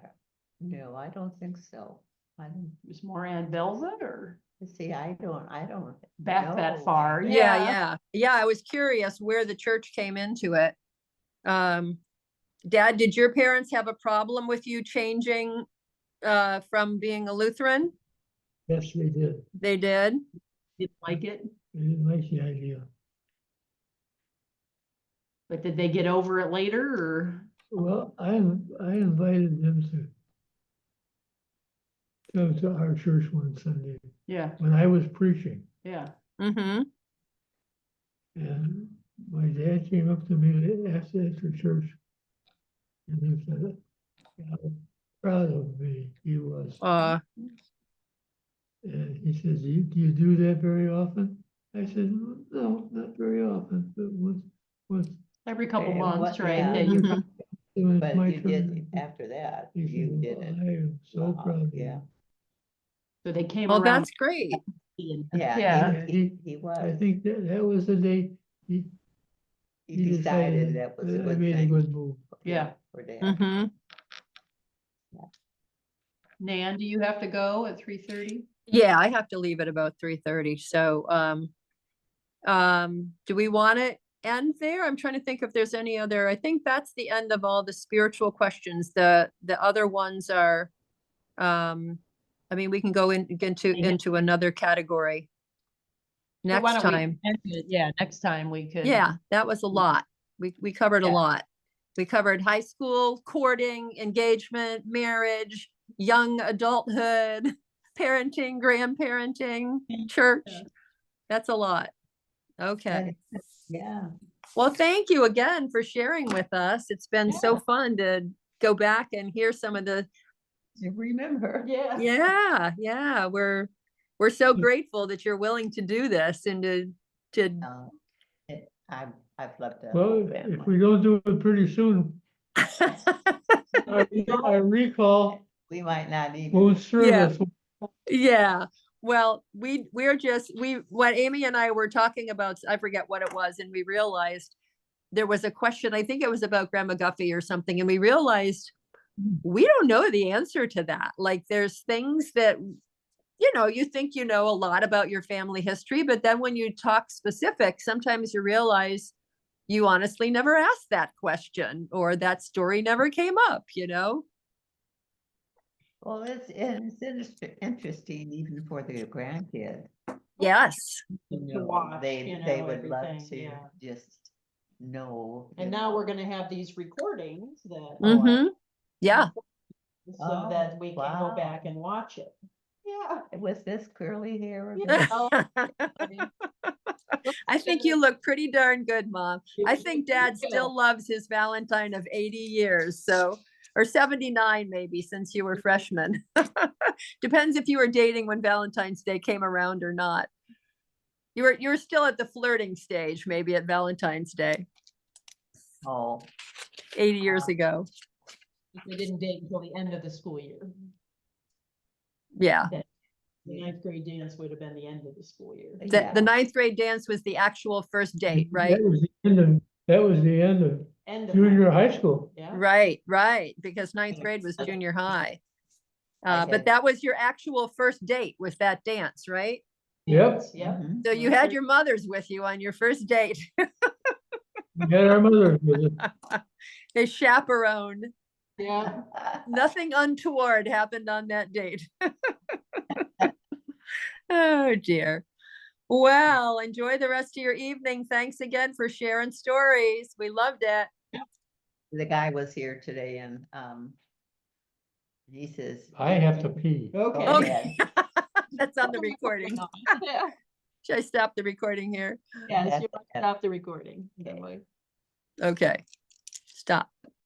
no, I don't think so. I don't, It was more Aunt Belva or see, I don't back that know. far? Yeah. I was curious where the church came into it. Dad, did your parents have a problem with you changing from being a Lutheran? Yes, they did. They did? Didn't like it, They didn't like the idea. but did they get over it later or? Well, I invited them to come to our church one Sunday Yeah, when I was preaching. yeah. Mm-hmm. And my dad came up to me after church. And he said, how proud of me he was. And he says, do you do that very often? I said, no, not very often, but once Every couple Okay, months, what- right? yeah. that you Mhm. come- when it's But my you turn. did, after that, He you said, didn't. I am so Wow, proud of you. yeah. So they came Well, around. that's great. and- Yeah, Yeah. he I was, think that was the day he he decided that was a I good made a thing. good move. Yeah. For Dad. Mm-hmm. Nan, do you have to go at 3:30? Yeah, I have to leave at about 3:30. So, do we want to end there? I'm trying to think if there's any other, I think that's the end of all the spiritual questions. The other ones are, I mean, we can go into another category So why next don't we time. end it? Yeah, next time we could. Yeah, that was a lot. We covered a Yeah. lot. We covered high school, courting, engagement, marriage, young adulthood, parenting, grandparenting, church. Yeah. That's a lot. Okay. Yeah, Well, thank you again for sharing with us. It's been so Yeah. fun to go back and hear some of the, you remember? Yeah. yeah, we're so grateful that you're willing to do this and to I've left a Well, whole if family. we don't do it pretty soon, our recall We might not even. won't serve Yeah. us. Yeah, well, when Amy and I were talking about, I forget what it was, and we realized there was a question, I think it was about Grandma Guffey or something, and we realized we don't know the answer to that. Like there's things that, you think you know a lot about your family history, but then when you talk specific, sometimes you realize you honestly never asked that question or that story never came up. Well, it's interesting even for the grandkids. Yes. You To know, watch, they would love everything, to yeah. just know. And you now know. we're gonna have these recordings that. Mm-hmm. Yeah. So Oh, that we can go wow. back and watch it. Yeah. Was this curly hair? Yeah. again? I think you look pretty darn good, Mom. I think Dad Yeah. still loves his Valentine of 80 years. So or 79 maybe, since you were freshmen. Depends if you were dating when Valentine's Day came around or not. You were still at the flirting stage, maybe at Valentine's Day, Oh, 80 years ago. They didn't date until the end of the school year. Yeah. The ninth grade dance would have been the end of the school year. The ninth grade dance was the actual first date, right? That was the end of End of junior ninth high grade, school. Yeah. Right, because ninth grade was junior high. I But had- that was your actual first date, was that dance, right? Yep. Yep. mhm. So you had your mothers with you on your first date. We had our mothers with us. They chaperoned. Yeah. Nothing untoward happened on that date. Oh dear. Well, enjoy the rest of your evening. Thanks again for sharing stories. We loved it. The guy was here today and, he says. I have to pee. Okay. Go Okay. ahead. That's on the recording. Yeah. Should I stop the recording here? Yes, That's you it. stop the recording. Okay. Okay. Stop.